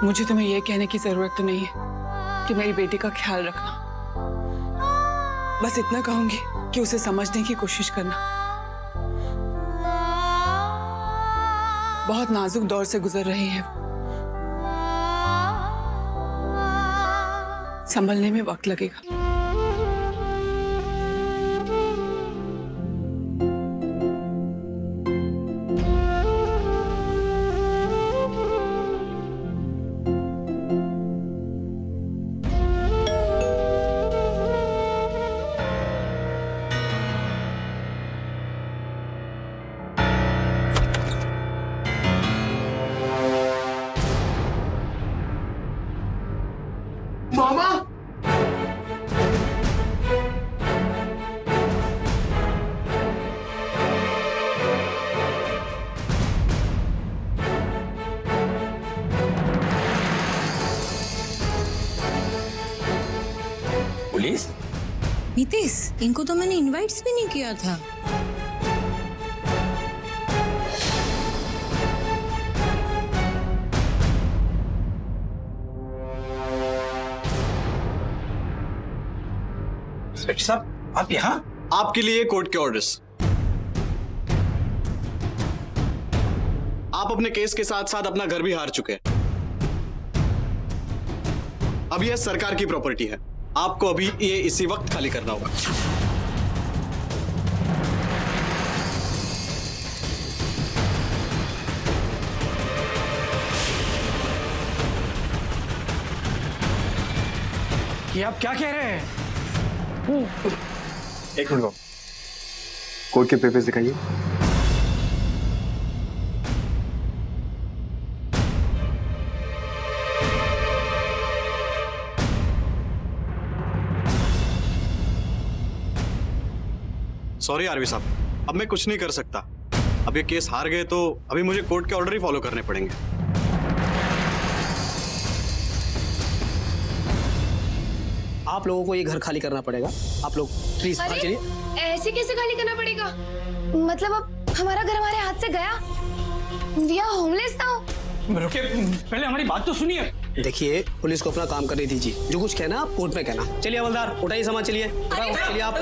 मुझे तुम्हें यह कहने की जरूरत तो नहीं है कि मेरी बेटी का ख्याल रखना। बस इतना कहूंगी कि उसे समझने की कोशिश करना। बहुत नाजुक दौर से गुजर रही है, संभलने में वक्त लगेगा। मामा, पुलिस? नीतीश, इनको तो मैंने इनवाइट्स भी नहीं किया था। इंस्पेक्टर साहब, आप यहाँ? आपके लिए कोर्ट के ऑर्डर्स। आप अपने केस के साथ साथ अपना घर भी हार चुके हैं। अब यह सरकार की प्रॉपर्टी है, आपको अभी ये इसी वक्त खाली करना होगा। ये आप क्या कह रहे हैं? एक मिनट, कोर्ट के पेपर्स दिखाइए। सॉरी आरवी साहब, अब मैं कुछ नहीं कर सकता। अब ये केस हार गए तो अभी मुझे कोर्ट के ऑर्डर ही फॉलो करने पड़ेंगे। आप लोगों को ये घर खाली करना पड़ेगा। आप लोग प्लीज बाहर चलिए। ऐसे कैसे खाली करना पड़ेगा? मतलब अब हमारा घर हमारे हाथ से गया? We are homeless now. रुके, पहले हमारी बात तो सुनिए। देखिए, पुलिस को अपना काम करने दीजिए। जो कुछ कहना आप कोर्ट में कहना। चलिए हवलदार, उठाइए सामान। चलिए चलिए आप।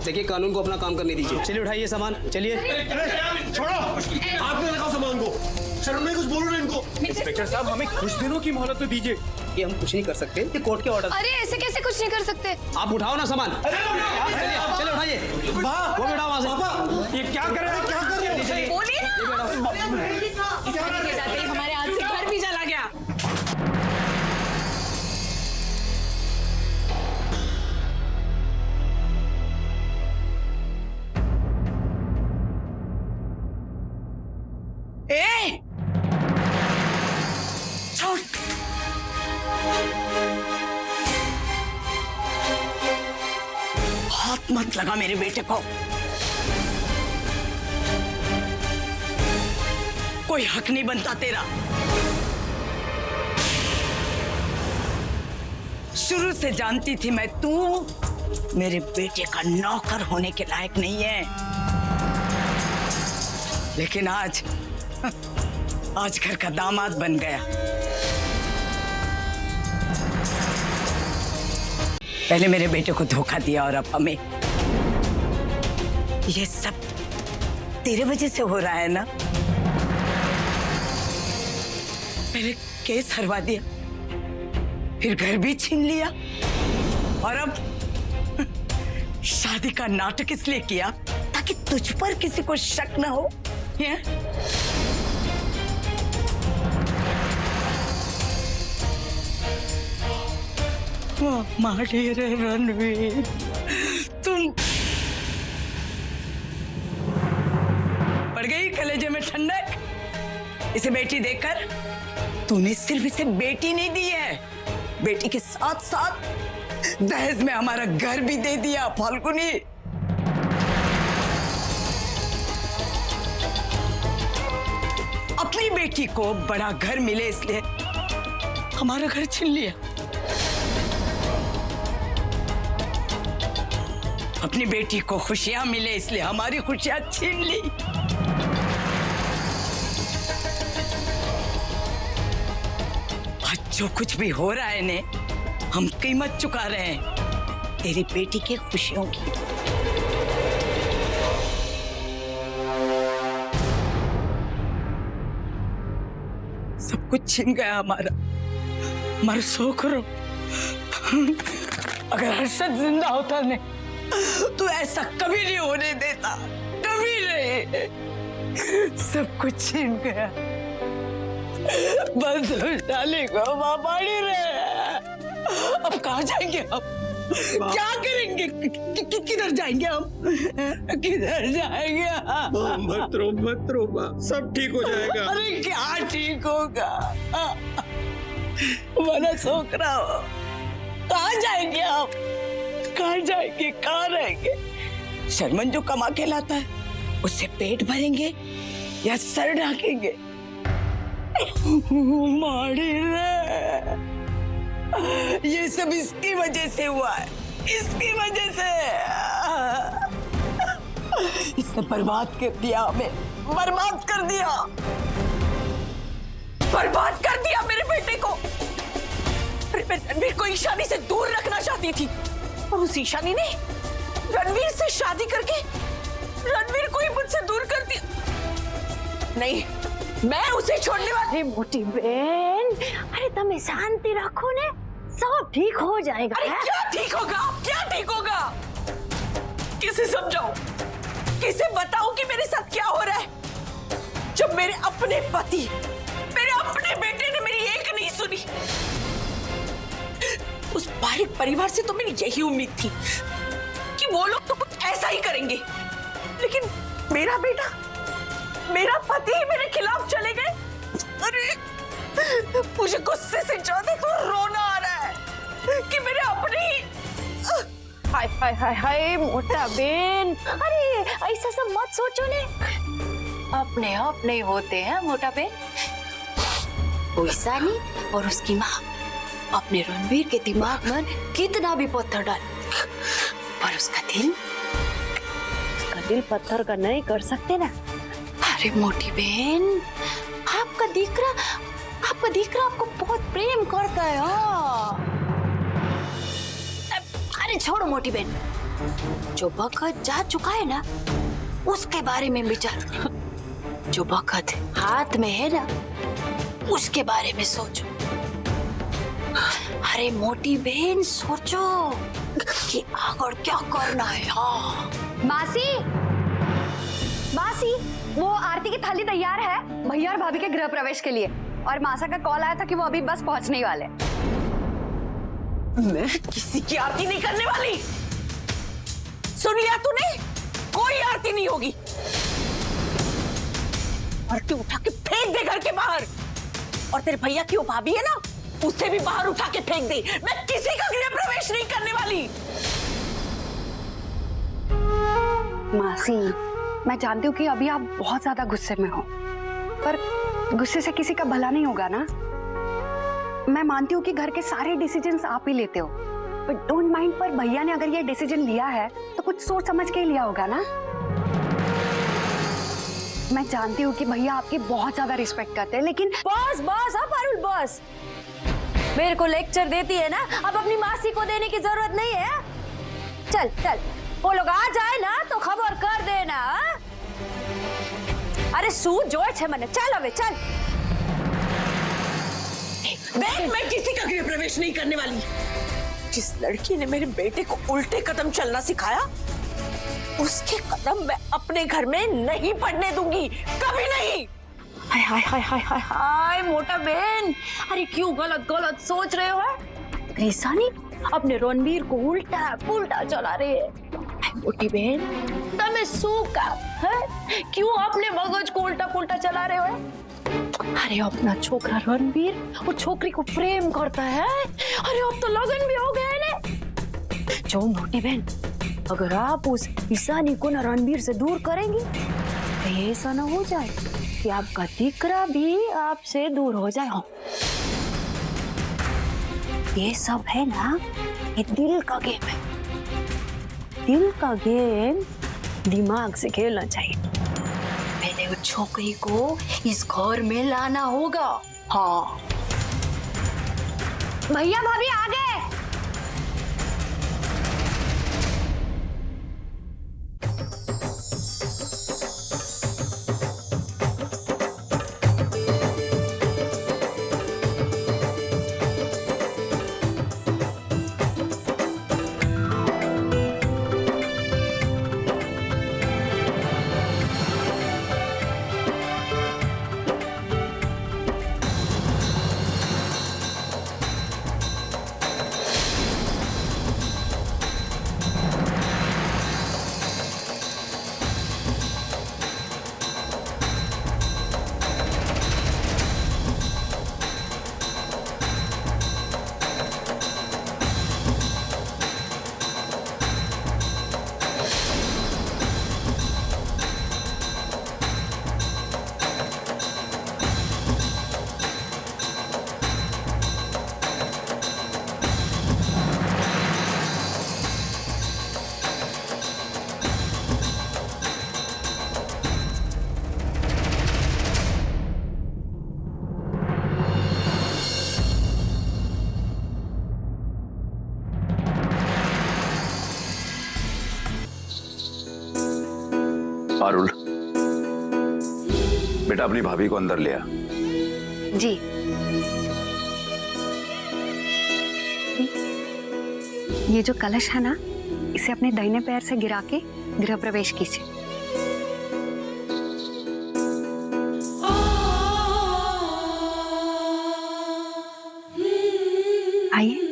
देखिए, कानून को अपना काम करने दीजिए। चलिए उठाइए सामान, चलिए। छोड़ो, आपने रखा सामान को। शर्म नहीं, कुछ बोलो ना इनको। इंस्पेक्टर साहब, हमें कुछ दिनों की मोहलत तो दीजिए। ये हम कुछ नहीं कर सकते, ये कोर्ट के ऑर्डर। अरे ऐसे कैसे कुछ नहीं कर सकते? आप उठाओ ना सामान। चलिए उठाइए, वो भी उठाओ वहां से। ये क्या कर रहे हैं? क्या कर रहे हैं? बोलिए ना। जाते ही हमारे हाथ से घर भी चला गया। हाथ मत लगा मेरे बेटे को। कोई हक नहीं बनता तेरा। शुरू से जानती थी मैं, तू मेरे बेटे का नौकर होने के लायक नहीं है। लेकिन आज घर का दामाद बन गया। पहले मेरे बेटे को धोखा दिया और अब हमें। ये सब तेरे वजह से हो रहा है ना। पहले केस हरवा दिया, फिर घर भी छीन लिया, और अब शादी का नाटक इसलिए किया ताकि तुझ पर किसी को शक न हो। मारे रे रणवीर, तुम पड़ गई कलेजे में ठंडक। इसे बेटी देकर तूने सिर्फ इसे बेटी नहीं दी है, बेटी के साथ साथ दहेज में हमारा घर भी दे दिया। फाल्गुनी, अपनी बेटी को बड़ा घर मिले इसलिए हमारा घर छीन लिया। अपनी बेटी को खुशियां मिले इसलिए हमारी खुशियां छीन ली। जो कुछ भी हो रहा है ने, हम कीमत चुका रहे हैं तेरी बेटी की खुशियों की। सब कुछ छिन गया हमारा सोखरो। अगर हर्षद जिंदा होता ने तो ऐसा कभी नहीं होने देता, कभी नहीं। सब कुछ छिन गया, बंद डालेगा बाबाड़ी रहे। अब कहाँ जाएंगे हम? क्या करेंगे? किधर जाएंगे हम? किधर जाएंगे? मत रो माँ, सब ठीक हो जाएगा। अरे क्या ठीक होगा? वाला सोकरा हो, कहाँ जाएंगे हम? कहाँ जाएंगे? कहाँ रहेंगे? शर्मन जो कमा के लाता है उससे पेट भरेंगे या सर ढाकेंगे? माड़ी रे, ये सब इसकी वजह से हुआ है, इसकी वजह से। इसने बर्बाद कर दिया हमें, बर्बाद कर दिया, बर्बाद कर दिया मेरे बेटे को। मैं रणवीर को ईशानी से दूर रखना चाहती थी और उस ईशानी ने रणवीर से शादी करके रणवीर को ही मुझसे दूर कर दिया। नहीं, मैं उसे छोड़ने वाली। मोटी बहन, अरे तुम शांति रखो ने, सब ठीक हो जाएगा। अरे क्या ठीक होगा? क्या ठीक होगा? किसे समझाऊं, किसे बताऊं कि मेरे साथ क्या हो रहा है? जब मेरे अपने पति, मेरे अपने बेटे ने मेरी एक नहीं सुनी। उस बारीक परिवार से तो मेरी यही उम्मीद थी कि वो लोग तो कुछ ऐसा ही करेंगे, लेकिन मेरा बेटा, मेरा पति मेरे खिलाफ चले गए। अरे मुझे गुस्से से ज्यादा तो रोना आ रहा है कि मेरे अपने ही। हाय हाय हाय हाय मोटा बहन, अरे ऐसा सब मत सोचो ने, अपने आप नहीं होते हैं मोटा बहन। वो ईशानी और उसकी माँ अपने रणवीर के दिमाग में कितना भी पत्थर डाल, पर उसका दिल पत्थर का नहीं कर सकते ना। अरे मोटी बहन, आपका दीकरा आपको बहुत प्रेम करता है। अरे छोड़ो मोटी बहन, जो वक्त जा चुका है ना उसके बारे में विचार, जो वक्त हाथ में है ना उसके बारे में सोचो। अरे मोटी बहन सोचो कि आगे क्या करना है। हाँ मासी, मासी, वो आरती की थाली तैयार है भैया और भाभी के गृह प्रवेश के लिए, और मासा का कॉल आया था कि वो अभी बस पहुंचने ही वाले। मैं किसी की आरती नहीं करने वाली, सुन लिया तूने? कोई आरती नहीं होगी। आरती उठा के फेंक दे घर के बाहर, और तेरे भैया की वो भाभी है ना, उसे भी बाहर उठा के फेंक दे। मैं किसी का गृह प्रवेश नहीं करने वाली। मासी, मैं जानती हूँ कि अभी आप बहुत ज्यादा गुस्से में हो, पर गुस्से से किसी का भला नहीं होगा ना। मैं मानती हूँ कि घर के सारे डिसीजंस आप ही लेते हो, बट डोंट माइंड, पर भैया ने अगर ये डिसीजन लिया है तो कुछ सोच समझ के ही लिया होगा ना। मैं जानती हूँ कि भैया आपकी बहुत ज्यादा रिस्पेक्ट करते हैं, लेकिन बस बस अब पारुल बस, मेरे को लेक्चर देती है ना, अब अपनी मासी को देने की जरूरत नहीं है। चल चल, वो लोग आ जाए ना तो खबर कर देना। अरे सू जोड़ छे मने, चल अबे चल। देख, मैं किसी का गृह प्रवेश नहीं करने वाली। जिस लड़की ने मेरे बेटे को उल्टे कदम चलना सिखाया, उसके कदम मैं अपने घर में नहीं पड़ने दूंगी, कभी नहीं। हाय हाय हाय हाय हाय हाय मोटा बहन, अरे क्यों गलत गलत सोच रहे हो? ईशानी अपने रणवीर को उल्टा पुल्टा चला रही है। मोटी बहन, तमें सूखा है, क्यों अपने मगज को उल्टा पुल्टा चला रहे हो? अरे अपना छोकरा रणवीर वो छोकरी को प्रेम करता है। अरे अब तो लगन भी हो गया है। जो मोटी बहन, अगर आप उस ईशानी को ना रणवीर से दूर करेंगी तो ऐसा ना हो जाए कि आपका दीकरा भी आपसे दूर हो जाए। हो ये सब है ना, ये दिल का गेम है। दिल का गेम दिमाग से खेलना चाहिए। पहले उस छोकरी को इस घर में लाना होगा। हाँ, भैया भाभी आ गए। पारुल, बेटा अपनी भाभी को अंदर ले आ। जी। ये जो कलश है ना, इसे अपने दाहिने पैर से गिरा के गृह प्रवेश कीजिए। आइए।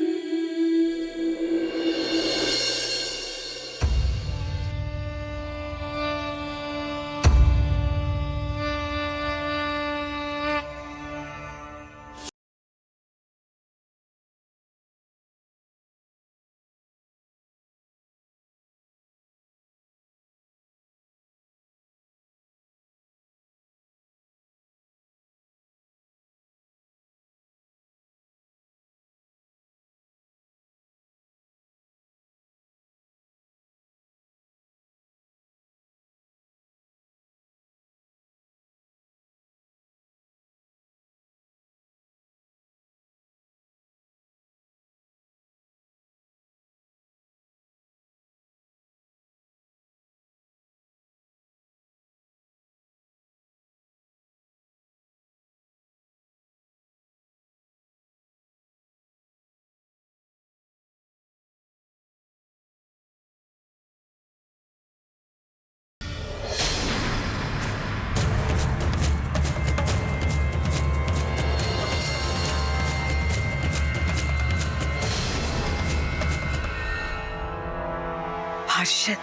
हर्षित,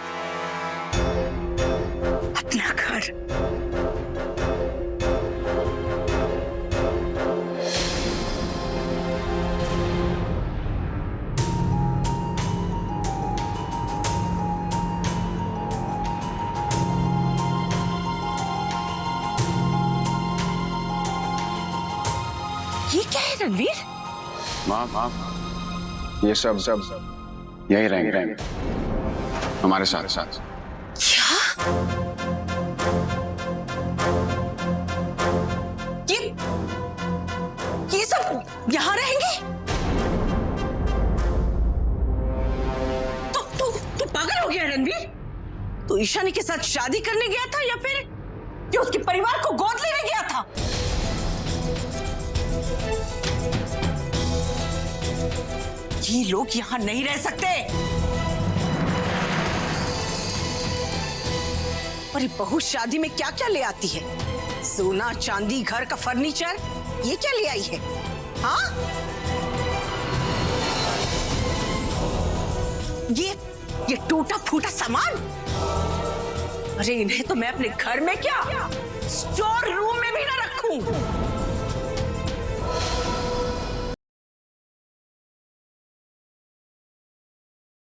अपना घर। ये क्या है रणवीर? माँ, ये सब यही रहेंगे हमारे साथ। क्या? ये सब यहाँ रहेंगे? तू पागल हो गया रणवीर? तू ईशानी के साथ शादी करने गया था या फिर ये उसके परिवार को गोद लेने गया था? ये लोग यहाँ नहीं रह सकते। और ये बहू शादी में क्या क्या ले आती है? सोना चांदी, घर का फर्नीचर, ये क्या ले आई है? हाँ, ये टूटा फूटा सामान। अरे इन्हें तो मैं अपने घर में क्या, स्टोर रूम में भी ना रखूं।